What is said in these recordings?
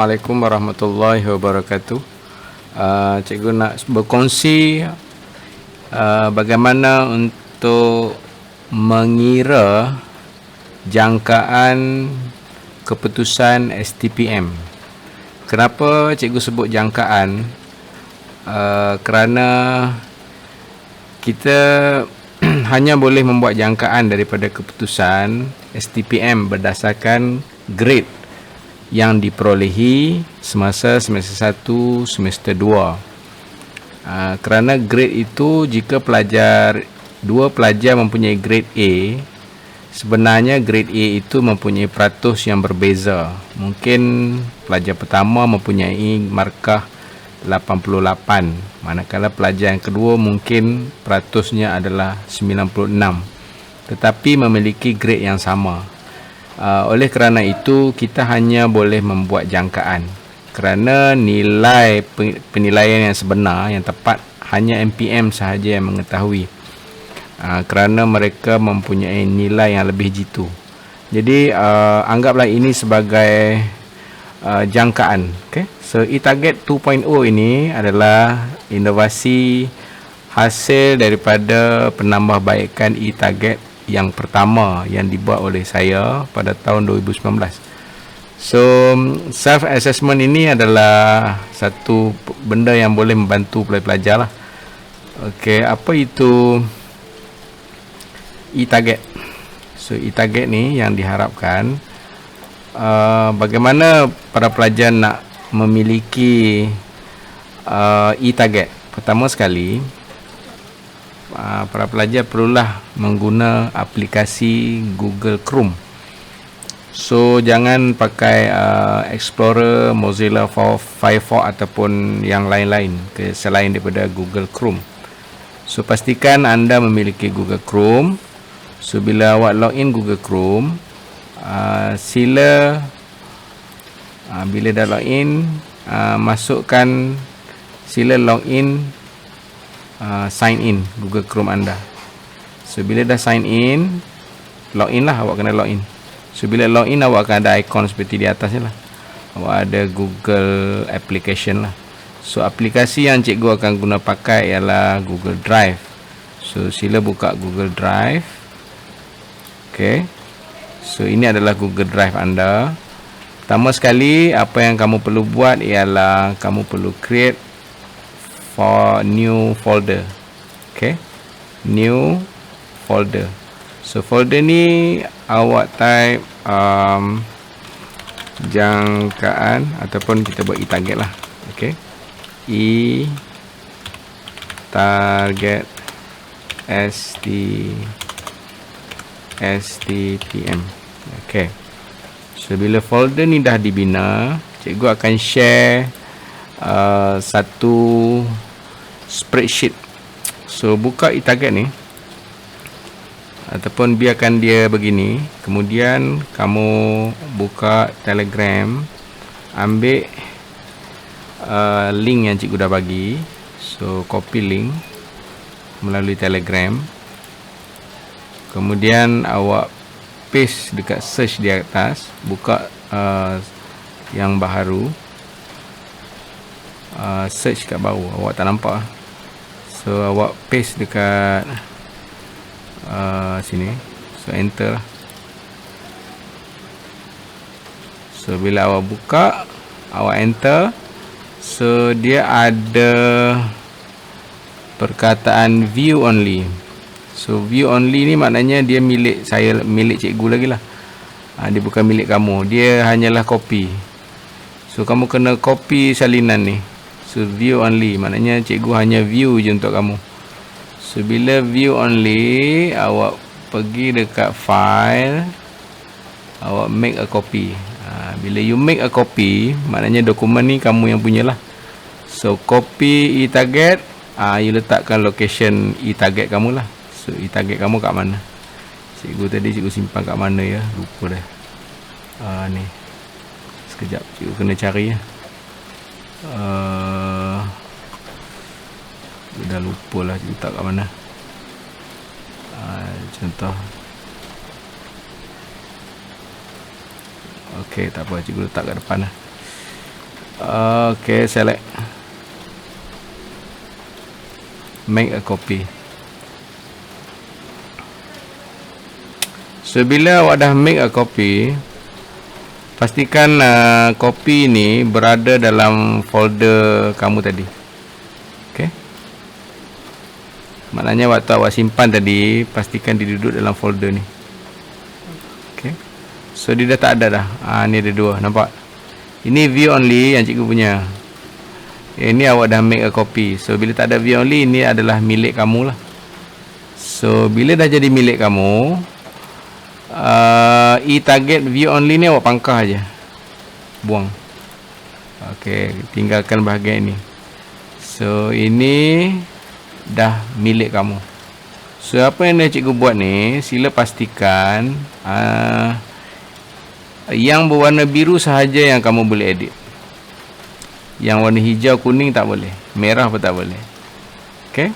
Assalamualaikum warahmatullahi wabarakatuh. Cikgu nak berkongsi bagaimana untuk mengira jangkaan keputusan STPM. Kenapa cikgu sebut jangkaan? Kerana kita hanya boleh membuat jangkaan daripada keputusan STPM berdasarkan grade yang diperolehi semasa semester 1, semester 2. Kerana grade itu, jika dua pelajar mempunyai grade A, sebenarnya grade A itu mempunyai peratus yang berbeza. Mungkin pelajar pertama mempunyai markah 88, manakala pelajar yang kedua mungkin peratusnya adalah 96, tetapi memiliki grade yang sama. Oleh kerana itu, kita hanya boleh membuat jangkaan, kerana nilai penilaian yang sebenar, yang tepat, hanya MPM sahaja yang mengetahui, kerana mereka mempunyai nilai yang lebih jitu. Jadi anggaplah ini sebagai jangkaan. Okay? So e-target 2.0 ini adalah inovasi hasil daripada penambahbaikan e-target yang pertama yang dibuat oleh saya pada tahun 2019. So self assessment ini adalah satu benda yang boleh membantu pelajar lah. Okey, apa itu e-target? So e-target ni yang diharapkan bagaimana para pelajar nak memiliki e-target. Pertama sekali, para pelajar perlulah mengguna aplikasi Google Chrome. So jangan pakai Explorer, Mozilla Firefox ataupun yang lain-lain selain daripada Google Chrome. So pastikan anda memiliki Google Chrome. So bila awak login Google Chrome, sila bila dah login, sila login, sign in Google Chrome anda. So bila dah sign in, login lah, awak kena login. So bila login, awak akan ada ikon seperti di atas ni lah. Awak ada Google application lah. So aplikasi yang cikgu akan guna pakai ialah Google Drive. So sila buka Google Drive. Okay. So ini adalah Google Drive anda. Pertama sekali, apa yang kamu perlu buat ialah kamu perlu create for new folder. Okay, new folder. So folder ni awak type jangkaan, ataupun kita buat e-target lah. Okay, e-target STPM. Okay, so bila folder ni dah dibina, cikgu akan share satu spreadsheet. So buka e-target ni, ataupun biarkan dia begini. Kemudian kamu buka Telegram, ambil link yang cikgu dah bagi. So copy link melalui Telegram. Kemudian awak paste dekat search di atas, buka yang baharu, search kat bawah, awak tak nampak. So awak paste dekat sini. So enter lah. So bila awak buka, awak enter. So dia ada perkataan view only. So view only ni maknanya dia milik saya, milik cikgu lagi lah. Dia bukan milik kamu, dia hanyalah copy. So kamu kena copy salinan ni. So view only maknanya cikgu hanya view je untuk kamu. So bila view only, awak pergi dekat file, awak make a copy. Bila you make a copy, maknanya dokumen ni kamu yang punyalah. So copy e-target, you letakkan location e-target kamu lah. So e-target kamu kat mana? Cikgu simpan kat mana ya? Lupa dah. Ni. Sekejap, cikgu kena cari ya. Dah lupa lah cikgu tak kat mana. Contoh. Okey, tak apa, cikgu letak kat depan lah. Okay, select make a copy. So bila awak dah make a copy, pastikan copy ni berada dalam folder kamu tadi. Okay, maknanya waktu awak simpan tadi, pastikan dia duduk dalam folder ni. Okay, so dia dah tak ada dah. Ni ada dua, nampak? Ini view only yang cikgu punya. Ini awak dah make a copy. So bila tak ada view only, ini adalah milik kamu lah. So bila dah jadi milik kamu, target view only ni awak pangkah aja, buang. Okey, tinggalkan bahagian ini. So ini dah milik kamu. So apa yang dah cikgu buat ni, sila pastikan yang berwarna biru sahaja yang kamu boleh edit. Yang warna hijau, kuning tak boleh, merah pun tak boleh. Okay,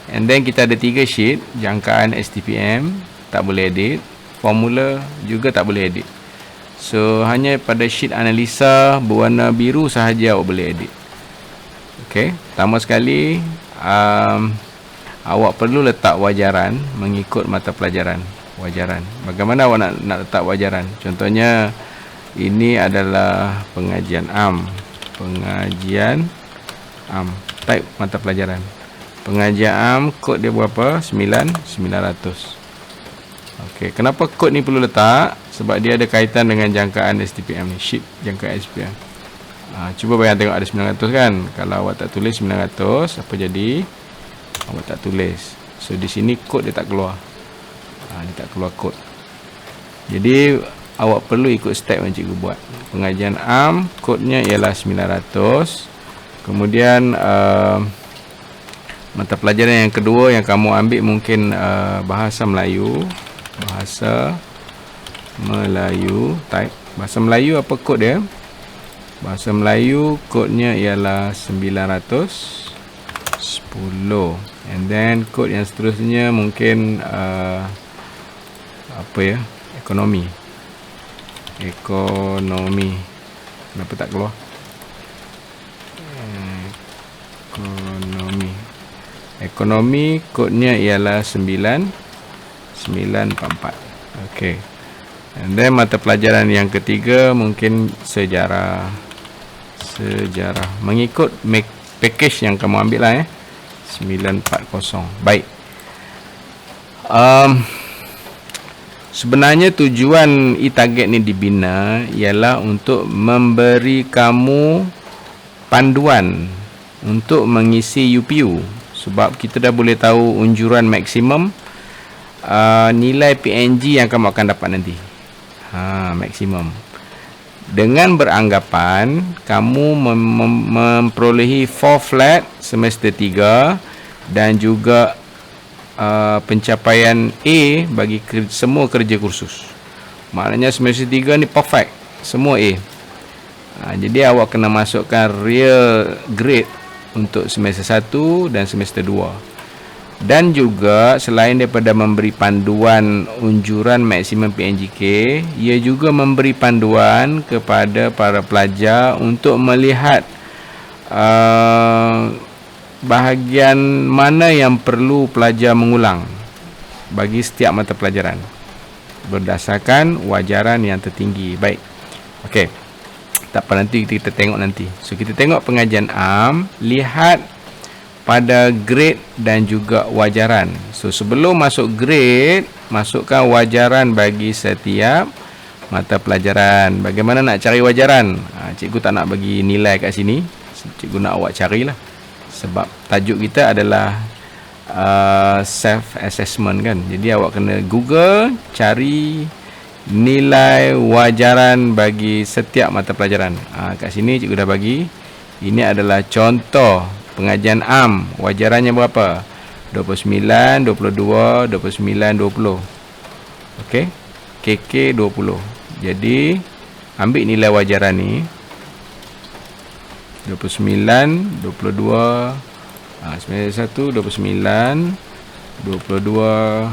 and then kita ada 3 sheet. Jangkaan STPM tak boleh edit, formula juga tak boleh edit. So hanya pada sheet analisa berwarna biru sahaja awak boleh edit. Okay, pertama sekali awak perlu letak wajaran mengikut mata pelajaran. Wajaran, bagaimana awak nak letak wajaran? Contohnya ini adalah pengajian am. Pengajian am, type mata pelajaran pengajian am, kod dia berapa? 9,900. Okey, kenapa kod ni perlu letak? Sebab dia ada kaitan dengan jangkaan STPM ni, sheet jangkaan STPM. Cuba bayang tengok ada 900 kan. Kalau awak tak tulis 900, apa jadi? Awak tak tulis, so di sini kod dia tak keluar. Dia tak keluar kod. Jadi awak perlu ikut step yang cikgu buat. Pengajian am, kodnya ialah 900. Kemudian mata pelajaran yang kedua yang kamu ambil mungkin bahasa Melayu. Bahasa Melayu, type bahasa Melayu, apa kod dia? Bahasa Melayu kodnya ialah 910. And then kod yang seterusnya mungkin apa ya? Ekonomi. Kenapa tak keluar? Ekonomi kodnya ialah 944. Okey. And then mata pelajaran yang ketiga mungkin sejarah. Mengikut package yang kamu ambil lah 940. Baik. Sebenarnya tujuan e-target ni dibina ialah untuk memberi kamu panduan untuk mengisi UPU. Sebab kita dah boleh tahu unjuran maksimum nilai PNG yang kamu akan dapat nanti. Maksimum. Dengan beranggapan kamu memperolehi 4 flat semester 3 dan juga pencapaian A bagi semua kerja kursus. Maknanya semester 3 ni perfect, semua A. Jadi awak kena masukkan real grade untuk semester 1 dan semester 2. Dan juga selain daripada memberi panduan unjuran maksimum PNGK, ia juga memberi panduan kepada para pelajar untuk melihat bahagian mana yang perlu pelajar mengulang bagi setiap mata pelajaran berdasarkan wajaran yang tertinggi. Baik. Okey. Tak apa, nanti kita tengok nanti. So kita tengok pengajian am, lihat pada grade dan juga wajaran. So sebelum masuk grade, masukkan wajaran bagi setiap mata pelajaran. Bagaimana nak cari wajaran? Cikgu tak nak bagi nilai kat sini. Cikgu nak awak carilah. Sebab tajuk kita adalah self assessment kan. Jadi awak kena Google cari nilai wajaran bagi setiap mata pelajaran. Kat sini cikgu dah bagi. Ini adalah contoh pengajian am. Wajarannya berapa? 29, 22, 29, 20. Okey. KK 20. Jadi ambil nilai wajaran ni 29, 22, 91, 29, 22,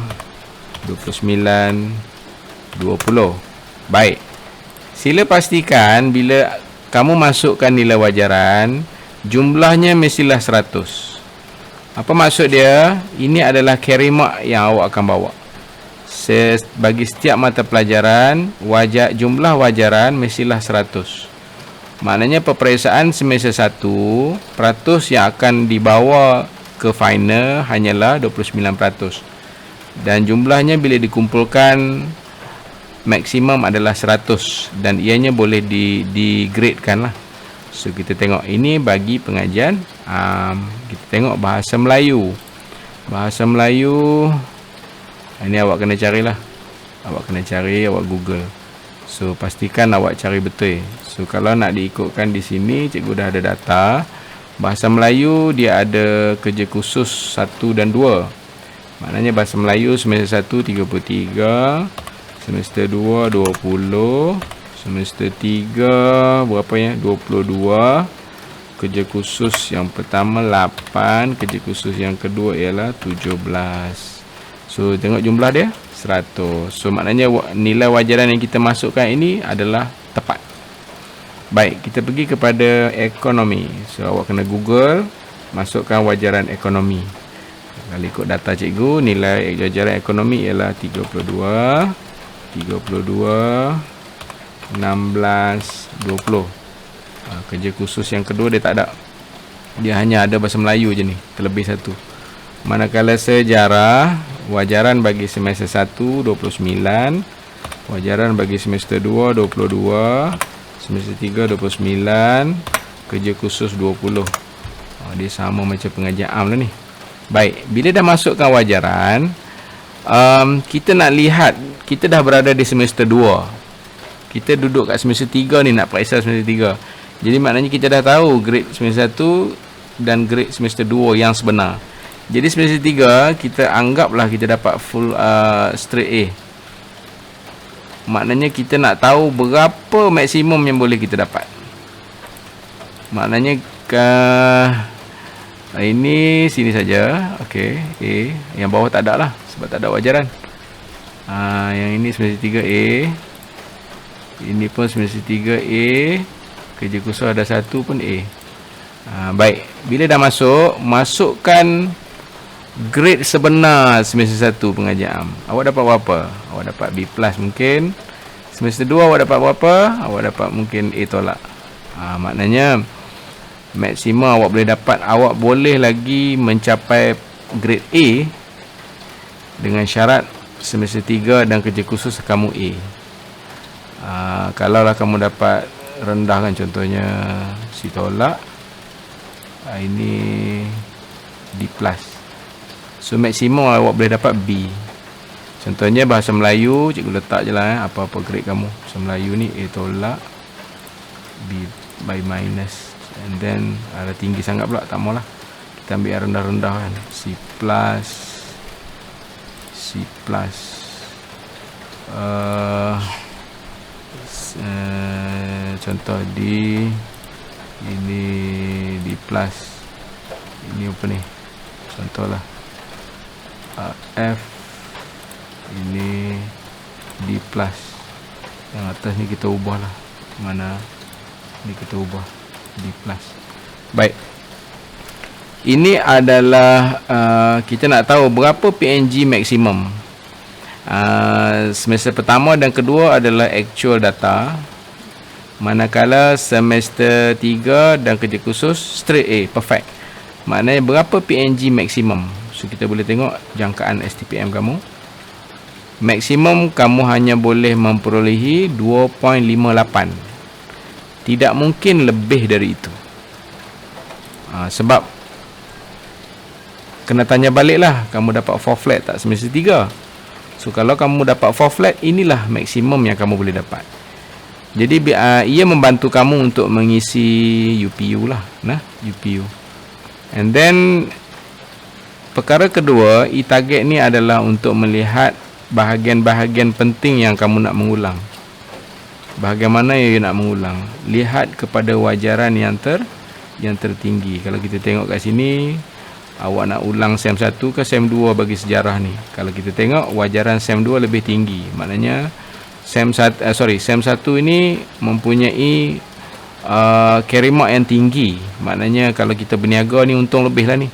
29, 20. Baik. Sila pastikan bila kamu masukkan nilai wajaran, jumlahnya mestilah 100. Apa maksud dia? Ini adalah carry mark yang awak akan bawa. Bagi setiap mata pelajaran, jumlah wajaran mestilah 100. Maknanya peperiksaan semester 1, peratus yang akan dibawa ke final hanyalah 29%. Dan jumlahnya bila dikumpulkan maksimum adalah 100 dan ianya boleh digradekan lah. So kita tengok ini bagi pengajian kita tengok bahasa Melayu. Bahasa Melayu ini awak kena carilah. Awak kena cari, awak Google. So pastikan awak cari betul. So kalau nak diikutkan di sini, cikgu dah ada data. Bahasa Melayu dia ada kerja khusus 1 dan 2. Maknanya bahasa Melayu semester 1 33, semester 2 20, semester 3 berapa ya? 22. Kerja khusus yang pertama 8, kerja khusus yang kedua ialah 17. So tengok jumlah dia 100. So maknanya nilai wajaran yang kita masukkan ini adalah tepat. Baik, kita pergi kepada ekonomi. So awak kena Google, masukkan wajaran ekonomi. Kalau ikut data cikgu, nilai wajaran ekonomi ialah 32, 16, 20. Kerja khusus yang kedua dia tak ada. Dia hanya ada bahasa Melayu je ni, terlebih 1. Manakala sejarah, wajaran bagi semester 1 29, wajaran bagi semester 2 22, semester 3 29, kerja khusus 20. Dia sama macam pengajian am lah ni. Baik, bila dah masukkan wajaran, kita nak lihat kita dah berada di semester 2. Kita duduk kat semester 3 ni, nak periksa semester 3. Jadi maknanya kita dah tahu grade semester 1 dan grade semester 2 yang sebenar. Jadi semester 3 kita anggaplah kita dapat full straight A. Maknanya kita nak tahu berapa maksimum yang boleh kita dapat. Maknanya ini sini saja. Okey, A. Yang bawah tak ada lah sebab tak ada wajaran. Yang ini semester 3 A. Ini pun semester 3 A. Kerja khusus ada 1 pun A. Baik, bila dah masukkan grade sebenar semester 1 pengajian am. Awak dapat berapa? Awak dapat B+ mungkin. Semester 2 awak dapat berapa? Awak dapat mungkin A tolak. Maknanya maksimum awak boleh dapat, awak boleh lagi mencapai grade A dengan syarat semester 3 dan kerja khusus kamu A. Kalaulah kamu dapat rendah kan, contohnya C tolak, ini D+. So maksimum awak boleh dapat B. Contohnya bahasa Melayu, cikgu letak je lah apa-apa grade kamu. Bahasa Melayu ni A tolak, B by minus, and then ada tinggi sangat pula, tak maulah. Kita ambil yang rendah-rendah kan, C+, contoh D, ini D+, ini apa ni, contohlah F, ini D+. Yang atas ni kita ubah lah, mana ni kita ubah D+. Baik, ini adalah kita nak tahu berapa PNG maksimum. Semester pertama dan kedua adalah actual data, manakala semester 3 dan kerja khusus straight A, perfect. Maknanya berapa PNG maksimum. So kita boleh tengok jangkaan STPM kamu. Maksimum kamu hanya boleh memperolehi 2.58. Tidak mungkin lebih dari itu. Sebab kena tanya baliklah, kamu dapat 4 flat tak semester 3. So kalau kamu dapat 4 flat, inilah maksimum yang kamu boleh dapat. Jadi ia membantu kamu untuk mengisi UPU lah, UPU. And then perkara kedua, target ni adalah untuk melihat bahagian-bahagian penting yang kamu nak mengulang. Bahagian mana yang nak mengulang? Lihat kepada wajaran yang tertinggi. Kalau kita tengok kat sini, awak nak ulang SEM 1 ke SEM 2 bagi sejarah ni. Kalau kita tengok wajaran SEM 2 lebih tinggi. Maknanya SEM 1 ini mempunyai carry mark yang tinggi. Maknanya kalau kita berniaga ni untung lebih lah ni.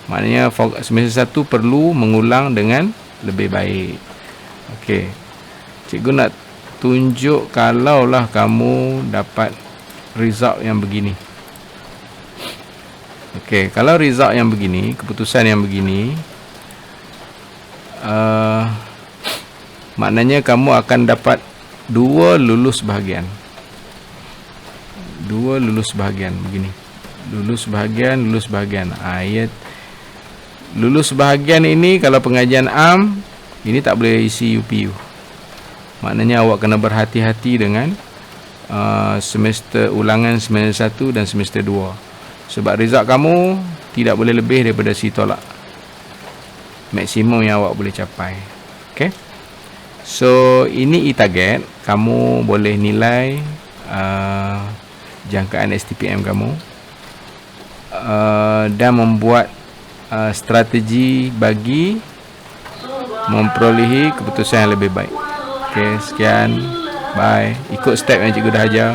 Maknanya semester 1 perlu mengulang dengan lebih baik. Okey, cikgu nak tunjuk kalaulah kamu dapat result yang begini. Okey, kalau result yang begini, keputusan yang begini, maknanya kamu akan dapat 2 lulus bahagian. 2 lulus bahagian begini. Lulus bahagian. Ayat lulus bahagian ini kalau pengajian am, ini tak boleh isi UPU. Maknanya awak kena berhati-hati dengan semester ulangan semester 1 dan semester 2. Sebab result kamu tidak boleh lebih daripada si tolak. Maksimum yang awak boleh capai. Okay. So ini e-target. Kamu boleh nilai jangkaan STPM kamu dan membuat strategi bagi memperolehi keputusan yang lebih baik. Okay, sekian. Bye. Ikut step yang cikgu dah ajar.